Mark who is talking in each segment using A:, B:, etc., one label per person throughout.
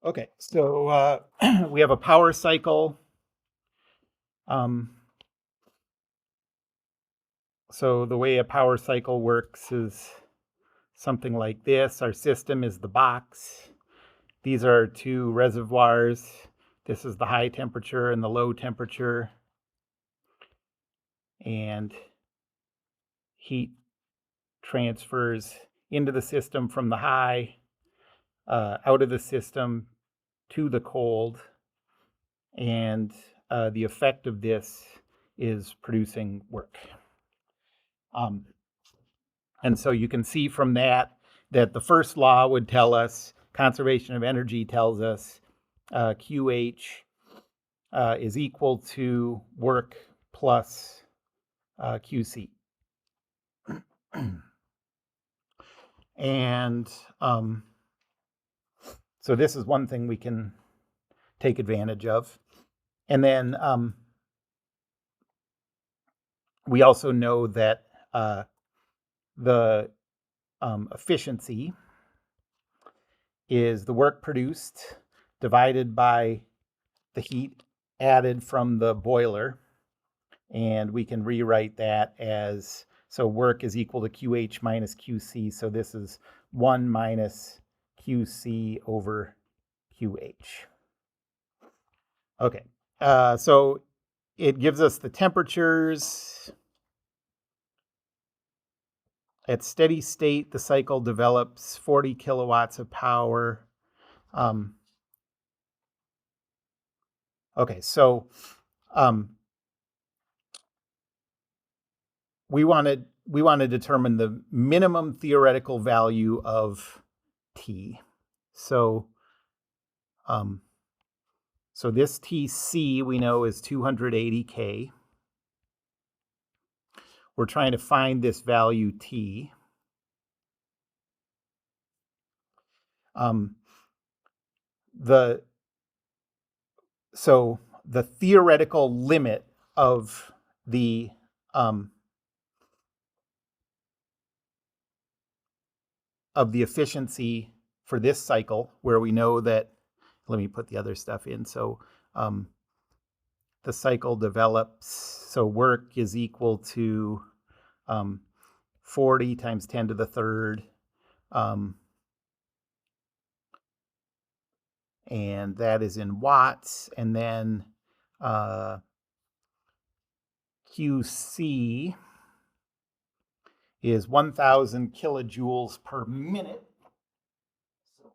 A: Okay, so we have a power cycle. Um, so the way a power cycle works is something like this. Our system is the box. These are two reservoirs. This is the high temperature and the low temperature. And heat transfers into the system from the high, out of the system to the cold. And the effect of this is producing work. Um, and so you can see from that that the first law would tell us, conservation of energy tells us QH is equal to work plus QC. And so this is one thing we can take advantage of. And then we also know that the efficiency is the work produced divided by the heat added from the boiler. And we can rewrite that as, so work is equal to QH minus QC. So this is 1 minus QC over QH. Okay, so it gives us the temperatures. At steady state, the cycle develops 40 kilowatts of power. Okay, so we want to determine the minimum theoretical value of T. So so this TC we know is 280 K. We're trying to find this value T. So the theoretical limit of the efficiency for this cycle, where we know that, let me put the other stuff in. So the cycle develops, so work is equal to 40 times 10 to the third. And that is in watts. And then QC is 1,000 kilojoules per minute. So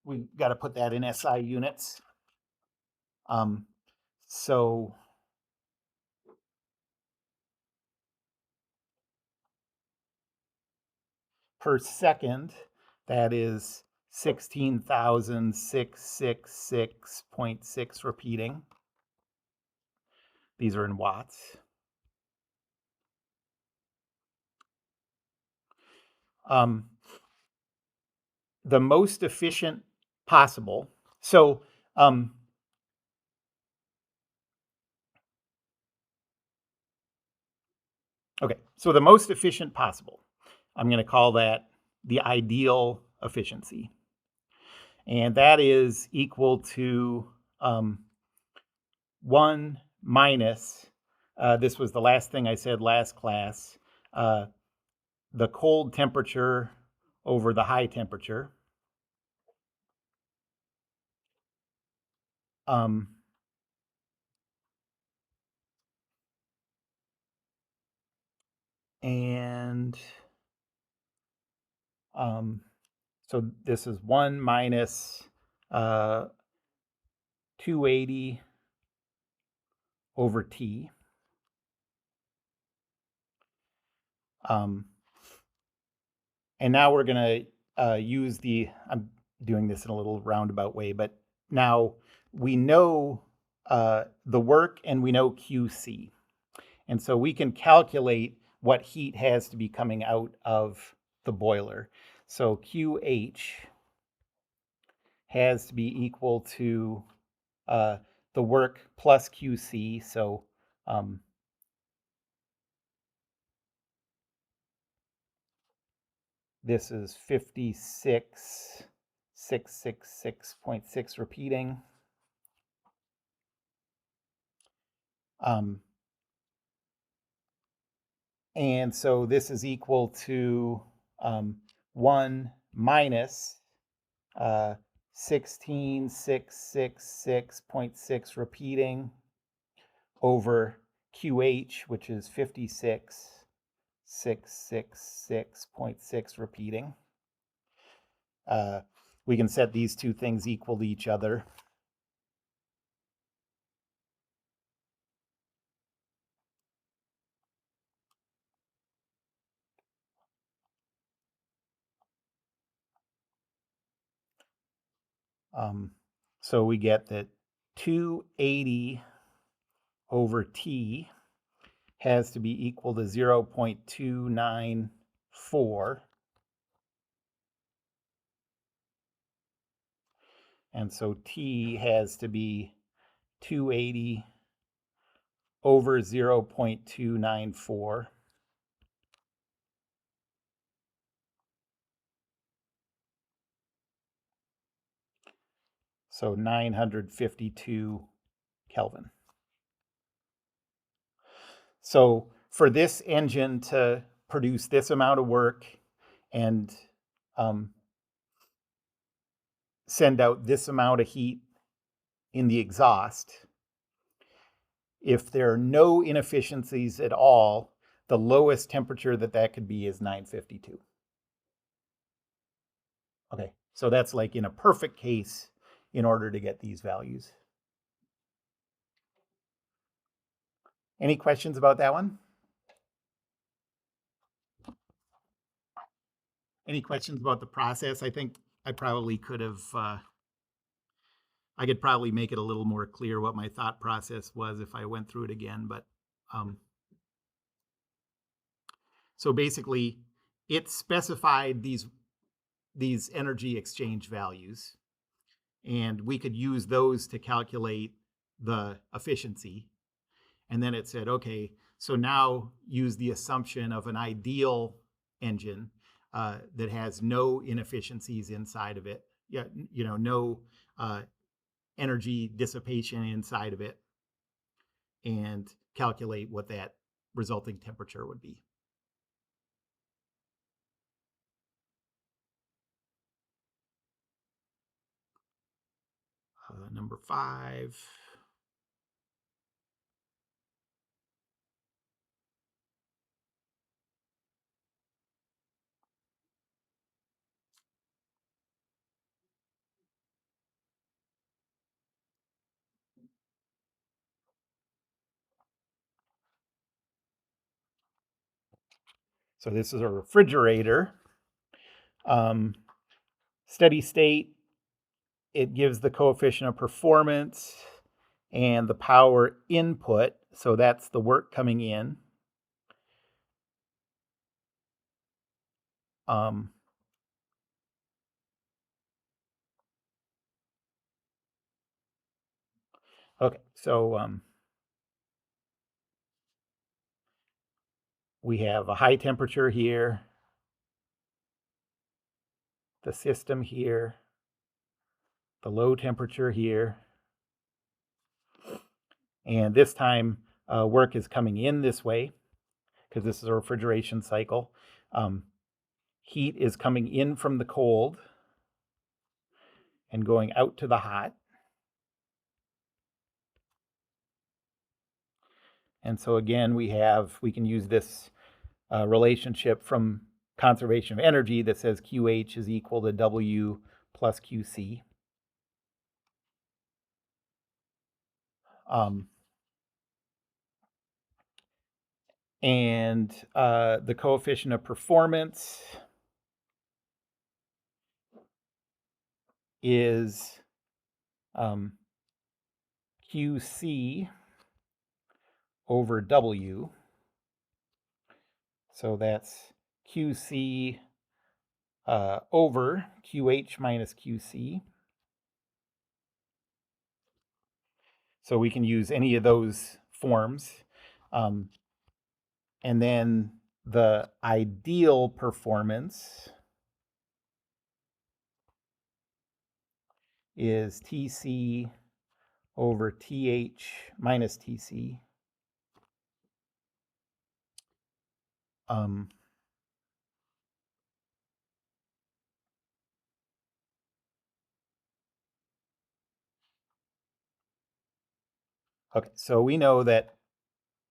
A: we got to put that in SI units. So per second, that is 16,666.6 repeating. These are in watts. The most efficient possible. So okay, so the most efficient possible, I'm going to call that the ideal efficiency. And that is equal to 1 minus, this was the last thing I said last class, the cold temperature over the high temperature. And so this is 1 minus 280 over T. And now we're going to use I'm doing this in a little roundabout way, but now we know the work and we know QC. And so we can calculate what heat has to be coming out of the boiler. So QH has to be equal to the work plus QC. So this is 56 666.6 repeating. And so this is equal to 1 minus 16666.6 repeating over QH, which is 56666.6 repeating. We can set these two things equal to each other. So we get that 280 over T has to be equal to 0.294. And so T has to be 280 over 0.294. So 952 Kelvin. So for this engine to produce this amount of work and send out this amount of heat in the exhaust, if there are no inefficiencies at all, the lowest temperature that could be is 952. Okay, so that's like in a perfect case in order to get these values. Any questions about that one? Any questions about the process? I think I probably could have, I could probably make it a little more clear what my thought process was if I went through it again. But so basically, it specified these energy exchange values, and we could use those to calculate the efficiency. And then it said, okay, so now use the assumption of an ideal engine that has no inefficiencies inside of it. Yeah, no energy dissipation inside of it, and calculate what that resulting temperature would be. Number 5. So this is a refrigerator. Steady state, it gives the coefficient of performance and the power input. So that's the work coming in. Okay, so we have a high temperature here, the system here, the low temperature here. And this time work is coming in this way because this is a refrigeration cycle. Heat is coming in from the cold and going out to the hot. And so again, we can use this relationship from conservation of energy that says QH is equal to W plus QC. And the coefficient of performance is QC over W. So that's QC over QH minus QC. So we can use any of those forms. And then the ideal performance is Tc over Th minus Tc. Okay, so we know that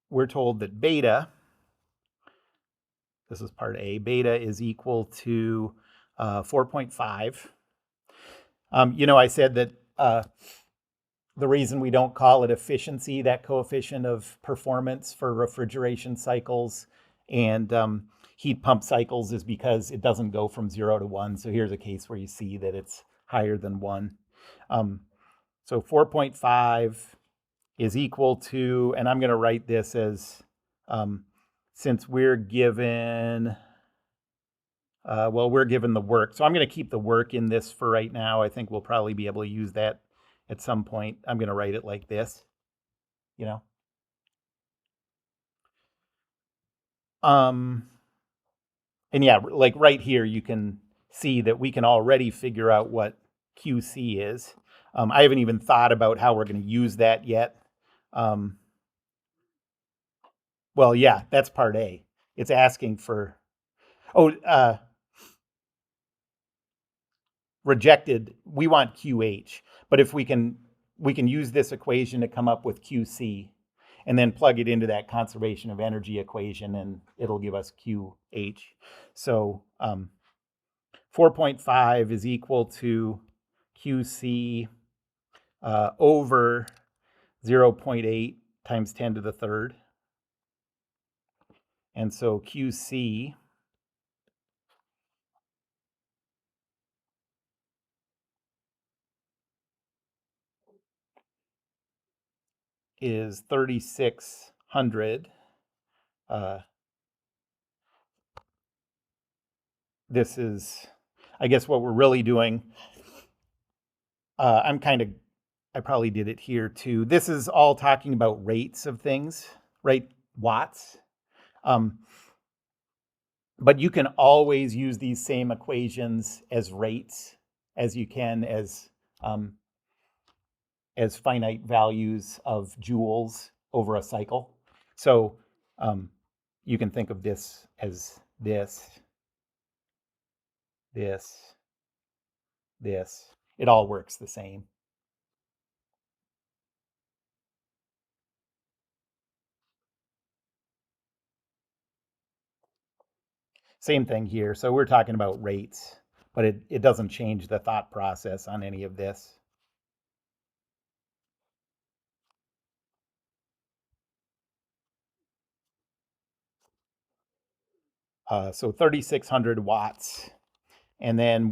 A: we're told that beta, this is part A, beta is equal to 4.5. I said that the reason we don't call it efficiency, that coefficient of performance for refrigeration cycles and heat pump cycles, is because it doesn't go from 0 to 1. So here's a case where you see that it's higher than 1. So 4.5 is equal to, and I'm going to write this as, since we're given, we're given the work. So I'm going to keep the work in this for right now. I think we'll probably be able to use that at some point. I'm going to write it like this, And yeah, like right here, you can see that we can already figure out what QC is. I haven't even thought about how we're going to use that yet. Well, yeah, that's part A. It's asking for, rejected. We want QH, but if we can use this equation to come up with QC, and then plug it into that conservation of energy equation, and it'll give us QH. So 4.5 is equal to QC over 0.8 times 10 to the third. And so QC is 3,600. This is, I guess, what we're really doing. I probably did it here too. This is all talking about rates of things, right? Watts. But you can always use these same equations as rates as you can as finite values of joules over a cycle. So you can think of this as this. It all works the same. Same thing here. So we're talking about rates, but it doesn't change the thought process on any of this. So 3,600 watts. And then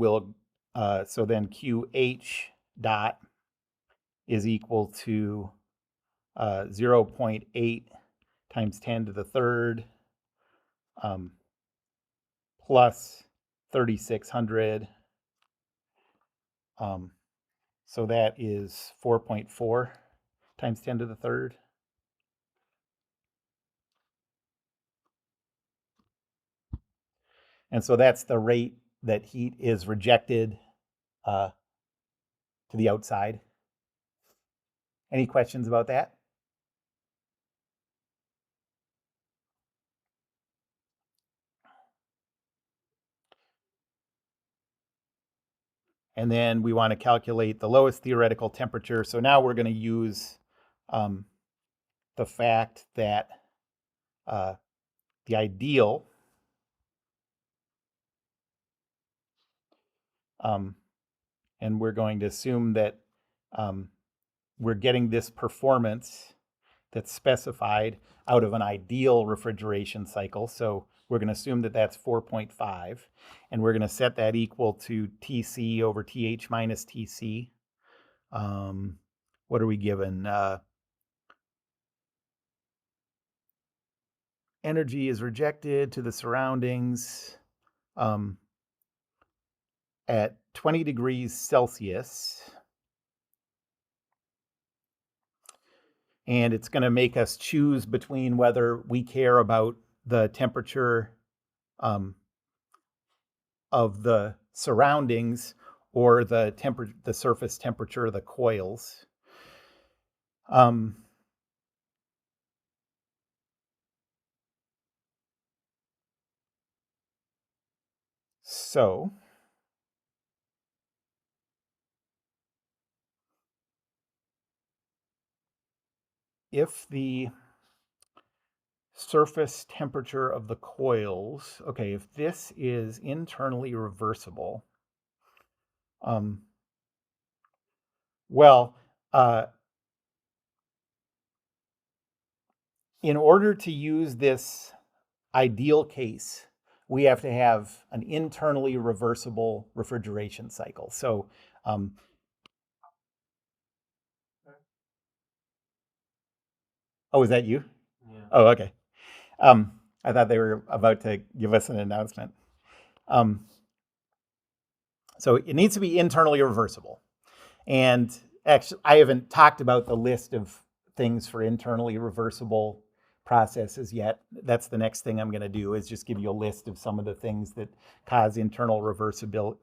A: so then QH dot is equal to 0.8 times 10 to the third plus 3,600. So that is 4.4 times 10 to the third. And so that's the rate that heat is rejected to the outside. Any questions about that? And then we want to calculate the lowest theoretical temperature. So now we're going to use the fact that the ideal and we're going to assume that we're getting this performance that's specified out of an ideal refrigeration cycle. So we're going to assume that that's 4.5, and we're going to set that equal to Tc over Th minus Tc. What are we given? Energy is rejected to the surroundings at 20 degrees Celsius. And it's going to make us choose between whether we care about the temperature of the surroundings or the surface temperature of the coils. Um, so if the surface temperature of the coils, okay, if this is internally reversible, um, well, in order to use this ideal case, we have to have an internally reversible refrigeration cycle. So, oh, is that you? Yeah. Oh, okay. I thought they were about to give us an announcement. Um, so it needs to be internally reversible. And actually, I haven't talked about the list of things for internally reversible processes yet. That's the next thing I'm going to do, is just give you a list of some of the things that cause internal irreversibilities.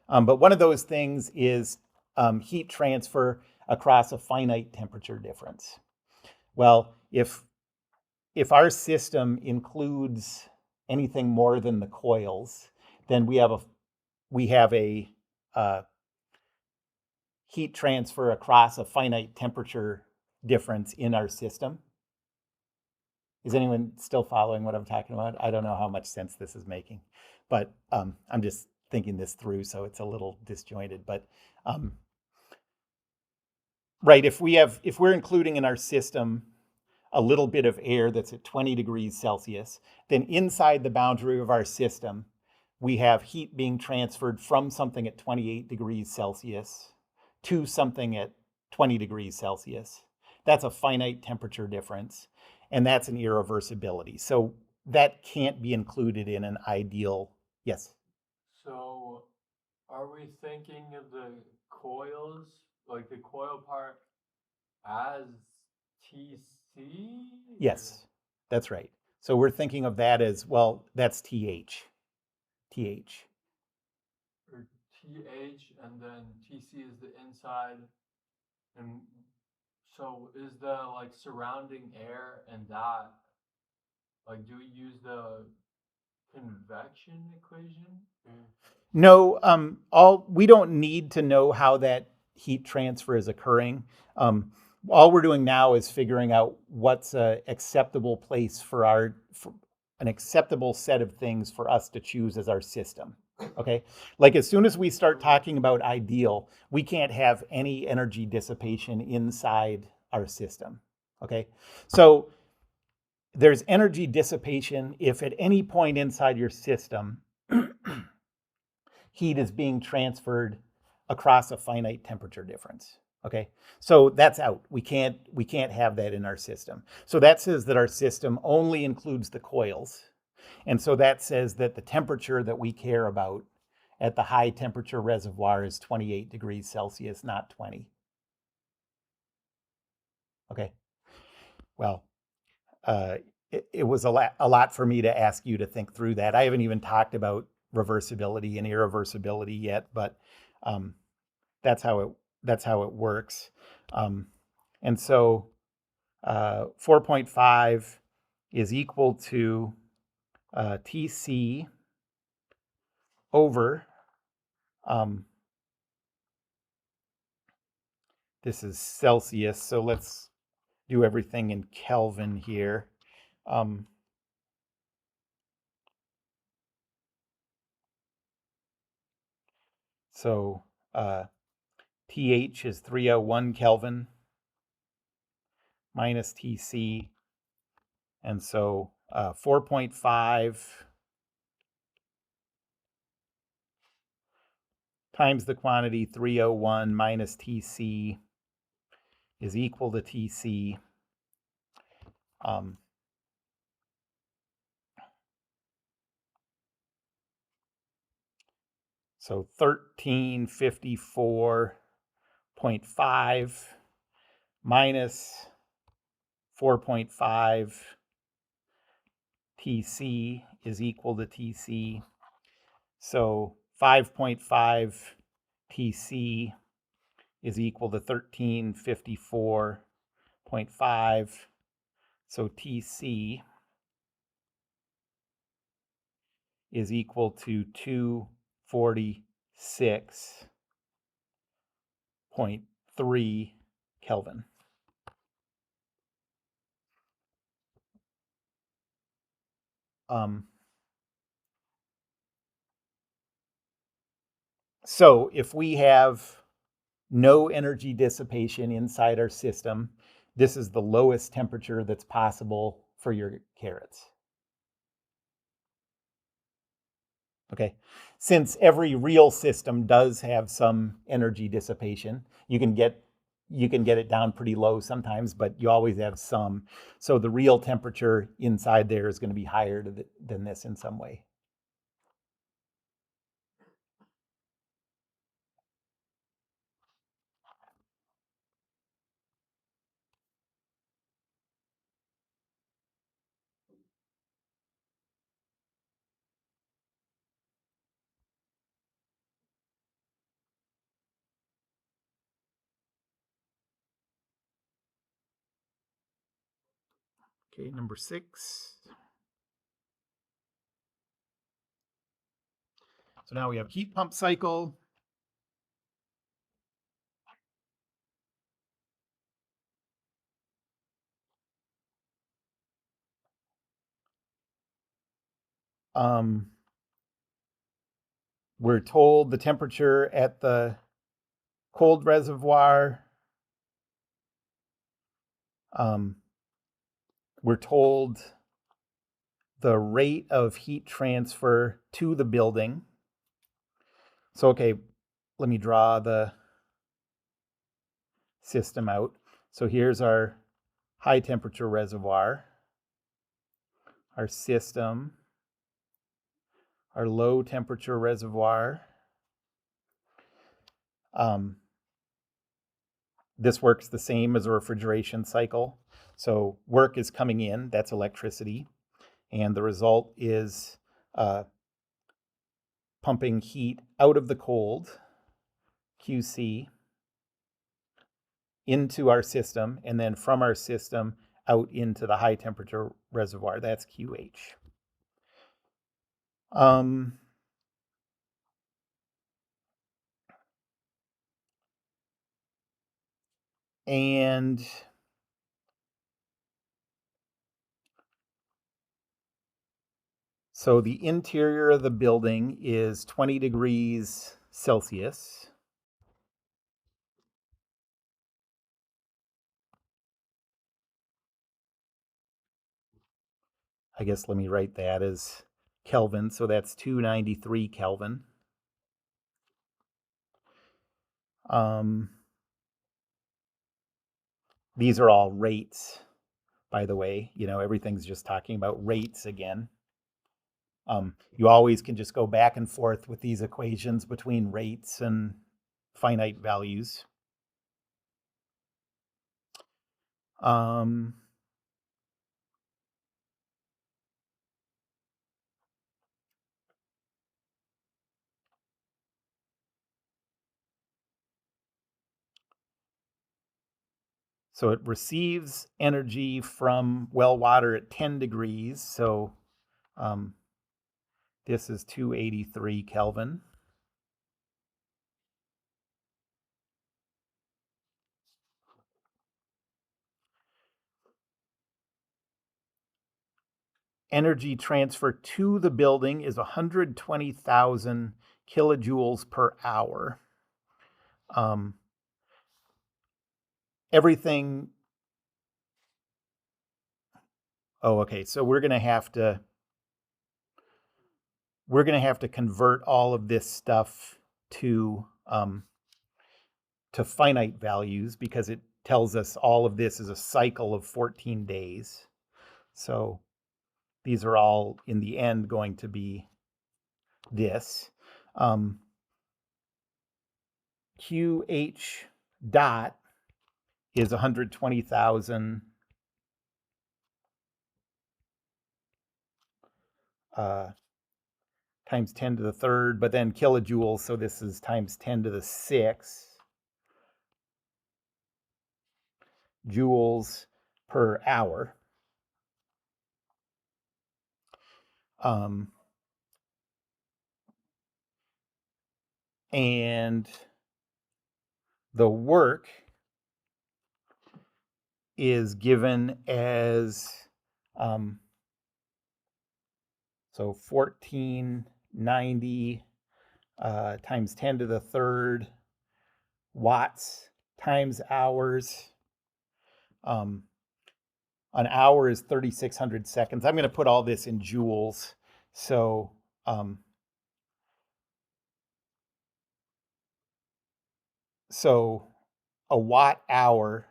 A: But one of those things is heat transfer across a finite temperature difference. Well, if our system includes anything more than the coils, then we have a heat transfer across a finite temperature difference in our system. Is anyone still following what I'm talking about? I don't know how much sense this is making, but I'm just thinking this through, so it's a little disjointed. But right, if we're including in our system a little bit of air that's at 20 degrees Celsius, then inside the boundary of our system, we have heat being transferred from something at 28 degrees Celsius to something at 20 degrees Celsius. That's a finite temperature difference, and that's an irreversibility. So that can't be included in an ideal, yes?
B: So, are we thinking of the coils, like the coil part, as TC?
A: Yes, that's right. So we're thinking of that as, well, that's TH. TH.
B: Or TH, and then TC is the inside. And so, is the like surrounding air and that, like, do we use the convection equation?
A: No, all we don't need to know how that heat transfer is occurring. All we're doing now is figuring out what's an acceptable place for an acceptable set of things for us to choose as our system. Okay, like as soon as we start talking about ideal, we can't have any energy dissipation inside our system. Okay, so there's energy dissipation if at any point inside your system heat is being transferred across a finite temperature difference. Okay, so that's out. We can't have that in our system. So that says that our system only includes the coils, and so that says that the temperature that we care about at the high temperature reservoir is 28 degrees Celsius, not 20. Okay, well, uh, it was a lot for me to ask you to think through that. I haven't even talked about reversibility and irreversibility yet, but that's how it works. Um, and so 4.5 is equal to TC over, this is Celsius, so let's do everything in Kelvin here. Um, so TH is 301 Kelvin minus TC. And so 4.5 times the quantity 301 minus TC is equal to TC. So 1354.5 minus 4.5 TC is equal to TC. So 5.5 TC is equal to 1354.5. So TC is equal to 246.3 Kelvin. So if we have no energy dissipation inside our system, this is the lowest temperature that's possible for your carrots. Okay. Since every real system does have some energy dissipation, you can get it down pretty low sometimes, but you always have some. So the real temperature inside there is going to be higher than this in some way. Okay, number 6. So now we have heat pump cycle. We're told the temperature at the cold reservoir. We're told the rate of heat transfer to the building. So, okay, let me draw the system out. So here's our high temperature reservoir, our system, our low temperature reservoir. This works the same as a refrigeration cycle. So work is coming in, that's electricity, and the result is pumping heat out of the cold, QC, into our system, and then from our system out into the high temperature reservoir. That's QH. And so the interior of the building is 20 degrees Celsius. I guess let me write that as Kelvin. So that's 293 Kelvin. These are all rates, by the way. You know, everything's just talking about rates again. You always can just go back and forth with these equations between rates and finite values. So it receives energy from well water at 10 degrees. So this is 283 Kelvin. Energy transfer to the building is 120,000 kilojoules per hour. Everything. Oh, okay. So we're going to have to convert all of this stuff to finite values because it tells us all of this is a cycle of 14 days. So these are all in the end going to be this. QH dot is 120,000 times 10 to the third, but then kilojoules, so this is times 10 to the 6 joules per hour. And the work is given as so 1490 times 10 to the third watts times hours. An hour is 3,600 seconds. I'm going to put all this in joules. So so a watt hour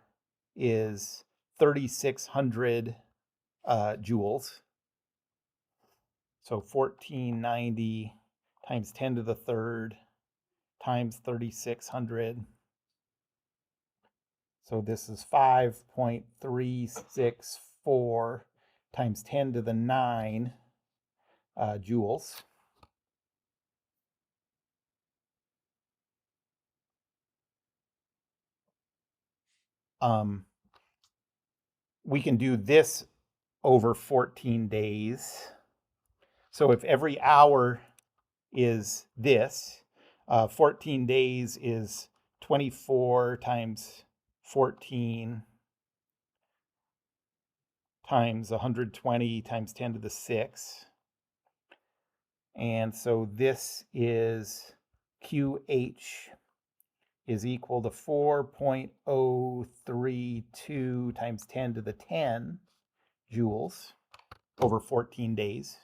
A: is 3,600 joules. So 1490 times 10 to the third times 3,600. So this is 5.364 times 10 to the 9 joules. We can do this over 14 days. So if every hour is this, 14 days is 24 times 14 times 120 times 10 to the 6. And so this is QH is equal to 4.032 times 10 to the 10 joules over 14 days.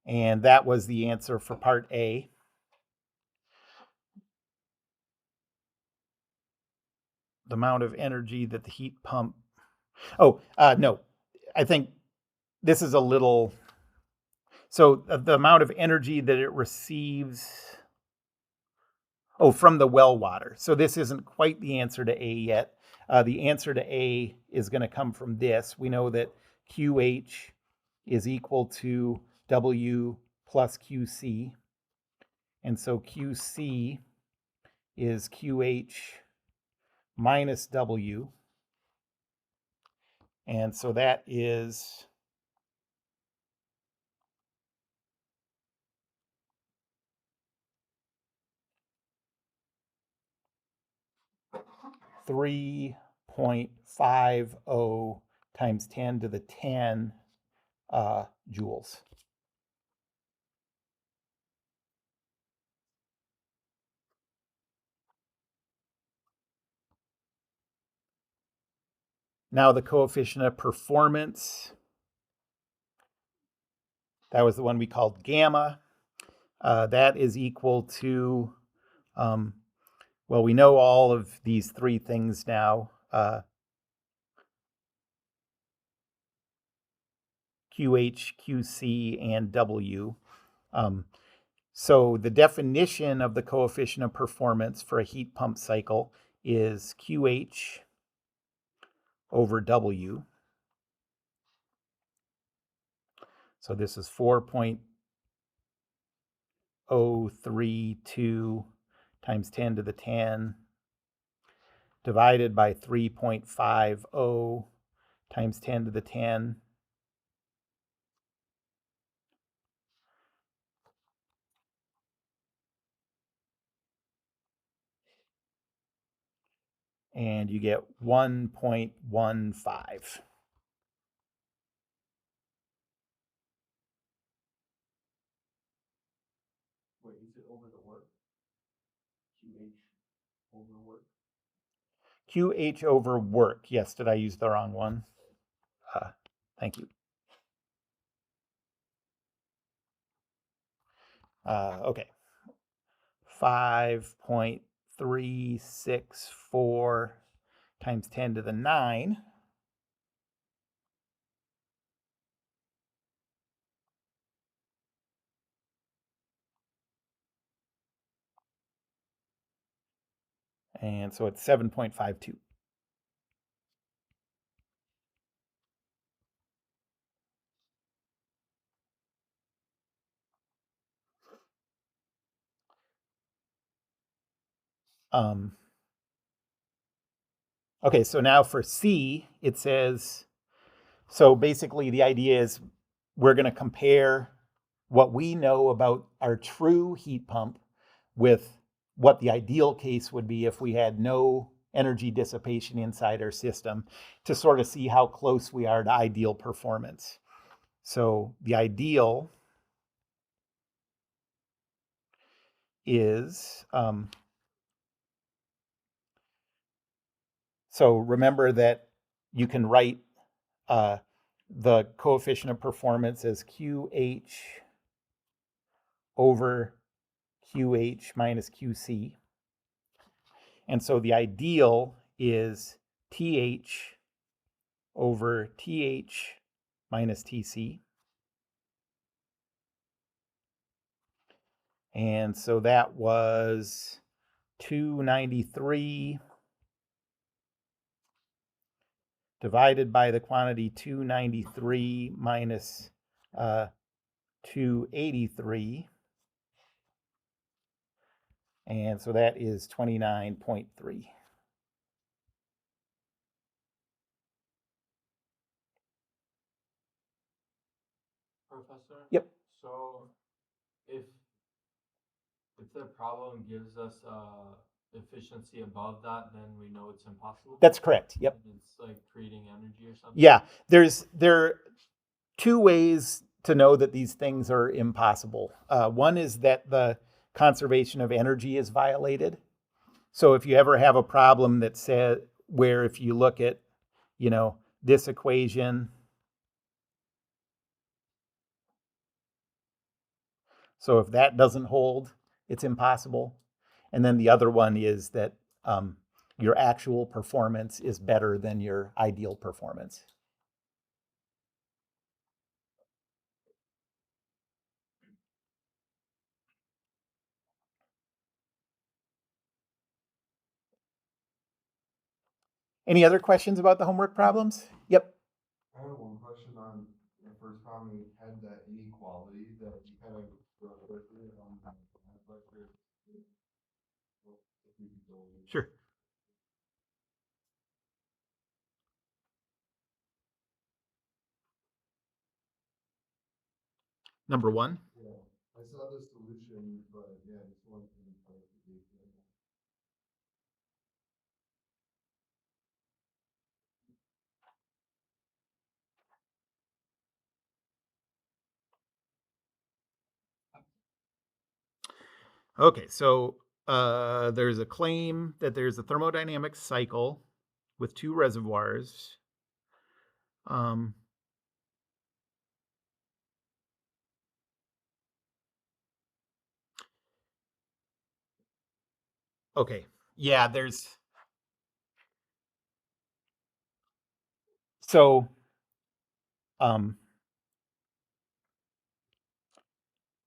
A: And that was the answer for part A. The amount of energy that the heat pump. Oh, no, I think this is a little. So the amount of energy that it receives. Oh, from the well water. So this isn't quite the answer to A yet. The answer to A is going to come from this. We know that QH is equal to W plus QC. And so QC is QH minus W. And so that is 3.50 times 10 to the 10 joules. Now the coefficient of performance, that was the one we called gamma. That is equal to, well, we know all of these three things now. QH, QC, and W. So the definition of the coefficient of performance for a heat pump cycle is QH over W. So this is 4.032 times 10 to the 10 divided by 3.50 times 10 to the 10. And you get 1.15.
B: Wait, is it over the work? QH over work?
A: QH over work. Yes, did I use the wrong one? Thank you. Okay. 5.364 times 10 to the 9. And so it's 7.52. Okay, so now for C, it says, so basically the idea is we're going to compare what we know about our true heat pump with what the ideal case would be if we had no energy dissipation inside our system to sort of see how close we are to ideal performance. So the ideal is, so remember that you can write the coefficient of performance as QH over QH minus QC. And so the ideal is TH over TH minus TC. And so that was 293 divided by the quantity 293 minus 283. And so that is 29.3.
B: Professor?
A: Yep.
B: So if the problem gives us efficiency above that, then we know it's impossible.
A: That's correct. Yep.
B: And it's like creating energy or something.
A: Yeah. There are two ways to know that these things are impossible. One is that the conservation of energy is violated. So if you ever have a problem that says where if you look at, this equation, so if that doesn't hold, it's impossible. And then the other one is that your actual performance is better than your ideal performance. Any other questions about the homework problems? Yep.
C: I have one question on the first problem. We had that inequality that you kind of wrote quickly on the lecture.
A: Sure. Number one.
C: Yeah, I saw the solution, but yeah, I just wanted to clarification.
A: Okay, so there's a claim that there's a thermodynamic cycle with two reservoirs. Okay, yeah, so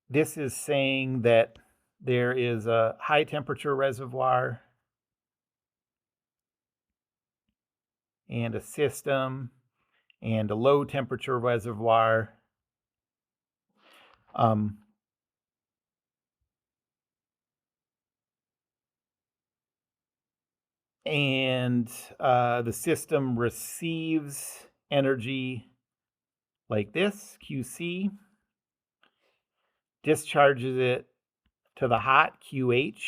A: this is saying that there is a high temperature reservoir and a system and a low temperature reservoir. And the system receives energy like this, QC, discharges it to the hot, QH,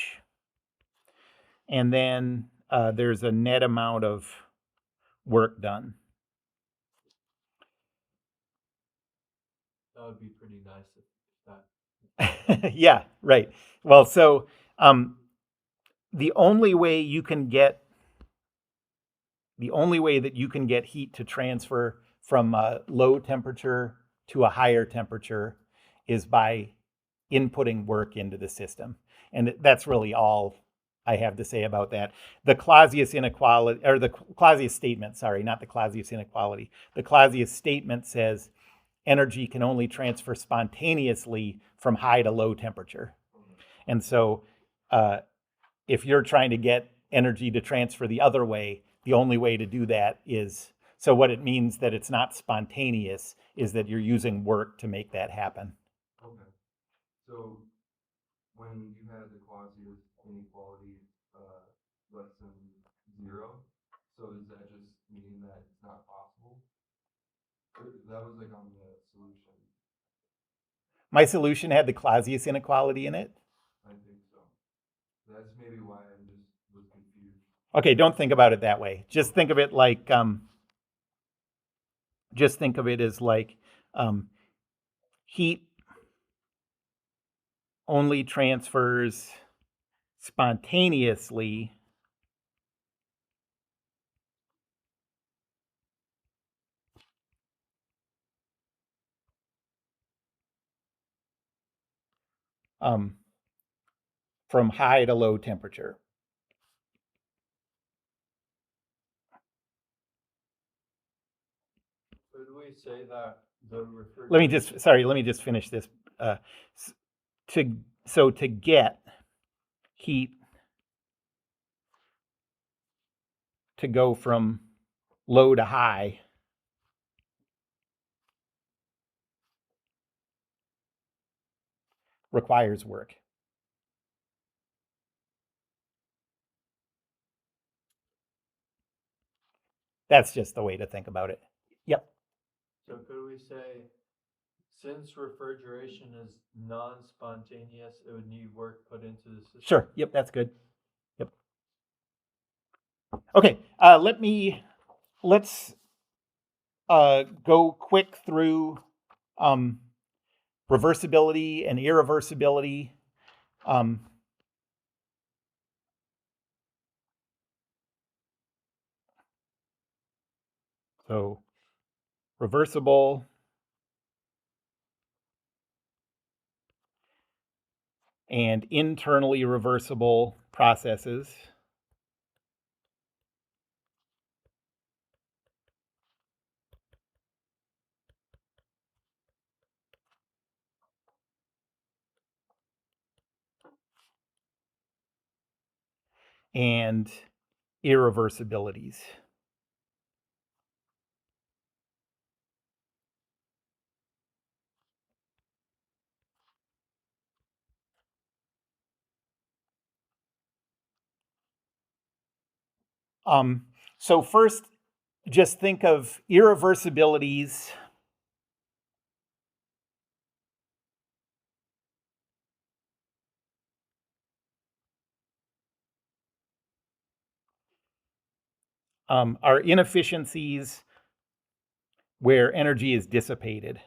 A: and then there's a net amount of work done.
B: That would be pretty nice if that.
A: Yeah, right. Well, so the only way that you can get heat to transfer from a low temperature to a higher temperature is by inputting work into the system. And that's really all I have to say about that. The Clausius inequality, or the Clausius statement, sorry, not the Clausius inequality. The Clausius statement says energy can only transfer spontaneously from high to low temperature. And so if you're trying to get energy to transfer the other way, the only way to do that is, so what it means that it's not spontaneous is that you're using work to make that happen.
C: Okay. So when you had the Clausius inequality less than 0, so does that just mean that it's not possible? That was like on the solution.
A: My solution had the Clausius inequality in it.
C: I think so. That's maybe why I just was confused.
A: Okay, don't think about it that way. Just think of it like, just think of it as like heat only transfers spontaneously from high to low temperature.
B: Could we say that the
A: Let me
B: refrigeration?
A: just finish this. Uh, to get heat to go from low to high, requires work. That's just the way to think about it. Yep.
B: So could we say, since refrigeration is non-spontaneous, it would need work put into the system?
A: Sure. Yep. That's good. Yep. Okay. Let's go quick through reversibility and irreversibility. Um, so reversible and internally reversible processes. And irreversibilities. So first, just think of irreversibilities are inefficiencies where energy is dissipated.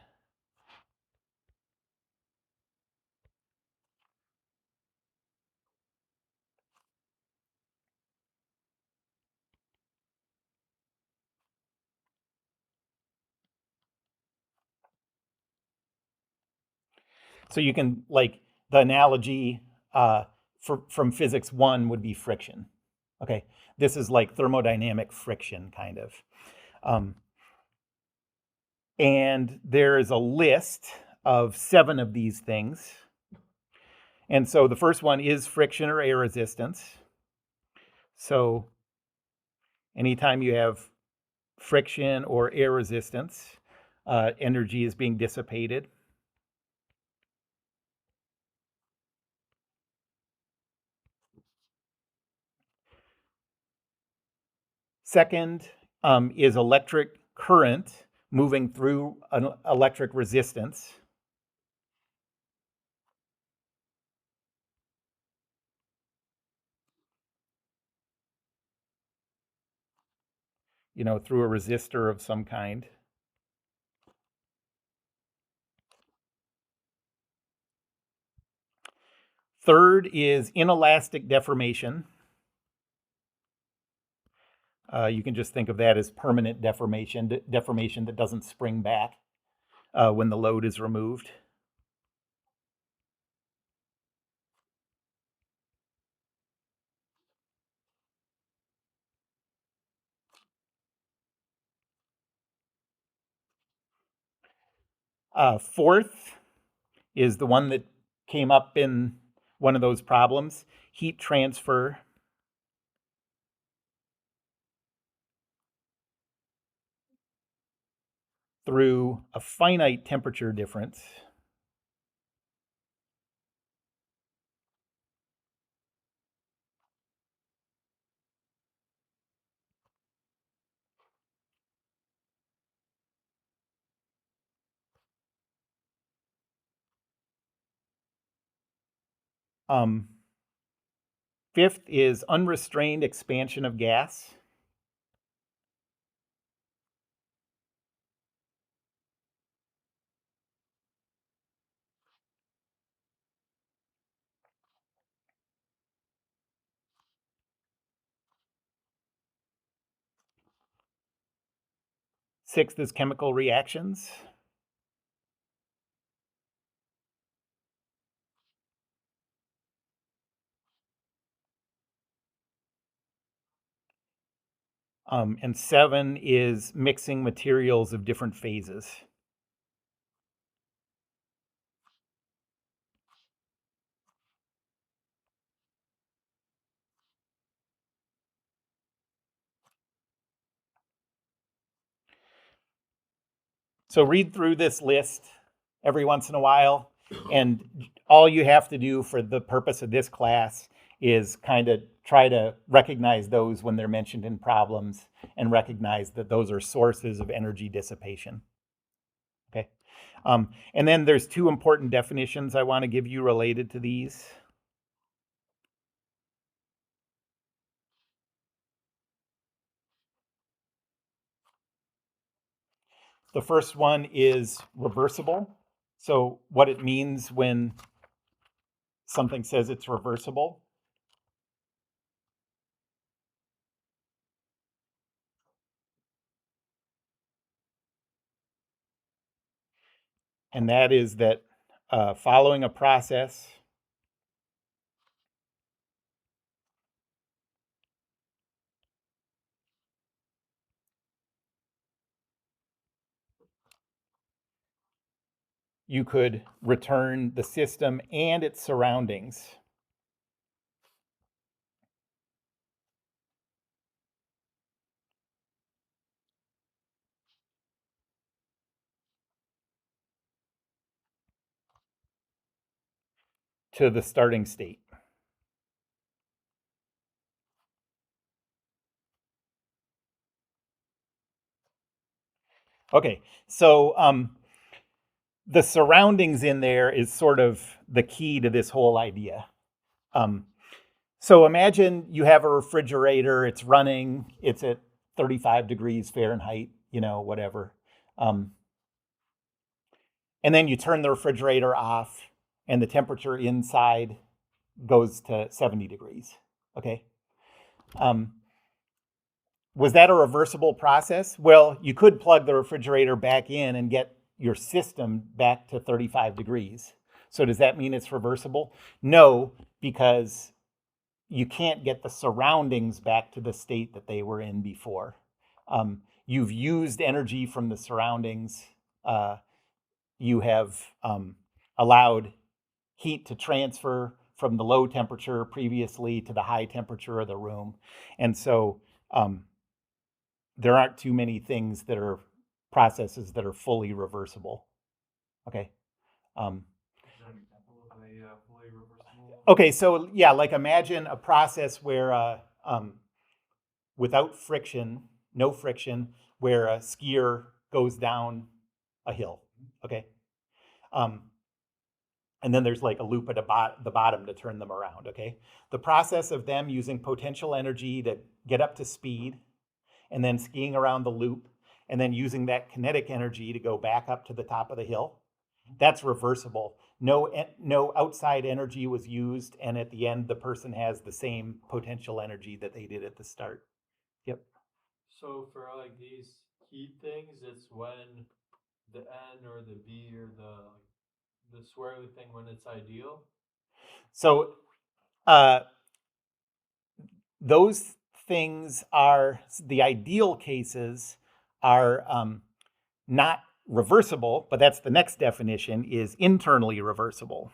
A: So you can, like, the analogy from physics 1 would be friction. Okay, this is like thermodynamic friction, kind of. And there is a list of 7 of these things. And so the first one is friction or air resistance. So anytime you have friction or air resistance, energy is being dissipated. Second is electric current moving through an electric resistance. Through a resistor of some kind. Third is inelastic deformation. You can just think of that as permanent deformation that doesn't spring back when the load is removed. Fourth is the one that came up in one of those problems, heat transfer. through a finite temperature difference um, fifth is unrestrained expansion of gas. Sixth is chemical reactions. And seven is mixing materials of different phases. So read through this list every once in a while, and all you have to do for the purpose of this class is kind of try to recognize those when they're mentioned in problems and recognize that those are sources of energy dissipation. Okay. And then there's two important definitions I want to give you related to these. The first one is reversible. So what it means when something says it's reversible. And that is that following a process you could return the system and its surroundings to the starting state. Okay, so the surroundings in there is sort of the key to this whole idea. So imagine you have a refrigerator, it's running, it's at 35 degrees Fahrenheit, whatever. And then you turn the refrigerator off and the temperature inside goes to 70 degrees. Okay. Was that a reversible process? Well, you could plug the refrigerator back in and get your system back to 35 degrees. So does that mean it's reversible? No, because you can't get the surroundings back to the state that they were in before. You've used energy from the surroundings. You have allowed heat to transfer from the low temperature previously to the high temperature of the room. And so there aren't too many things that are processes that are fully reversible. Okay.
C: Is there an example of a fully reversible?
A: Okay, so yeah, like imagine a process where without friction, no friction, where a skier goes down a hill. Okay. Um, and then there's like a loop at the bottom to turn them around. Okay. The process of them using potential energy to get up to speed and then skiing around the loop and then using that kinetic energy to go back up to the top of the hill, that's reversible. No outside energy was used, and at the end, the person has the same potential energy that they did at the start. Yep.
B: So for like these heat things, it's when the N or the B or the swirly thing when it's ideal.
A: So those things are the ideal cases are not reversible, but that's the next definition is internally reversible.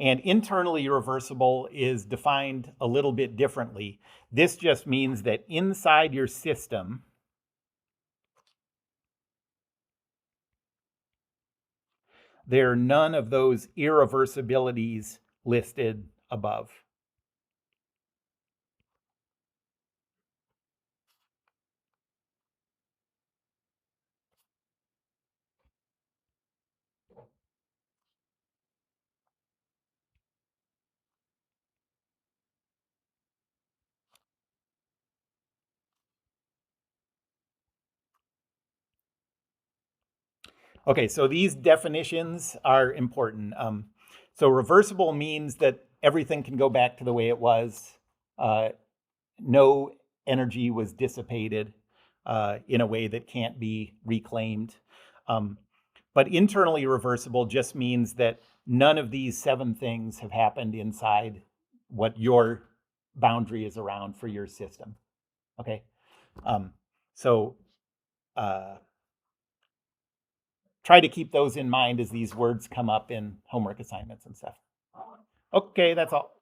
A: And internally reversible is defined a little bit differently. This just means that inside your system, there are none of those irreversibilities listed above. Okay, so these definitions are important. So reversible means that everything can go back to the way it was. No energy was dissipated in a way that can't be reclaimed. But internally reversible just means that none of these 7 things have happened inside what your boundary is around for your system. Okay, so try to keep those in mind as these words come up in homework assignments and stuff. Okay, that's all.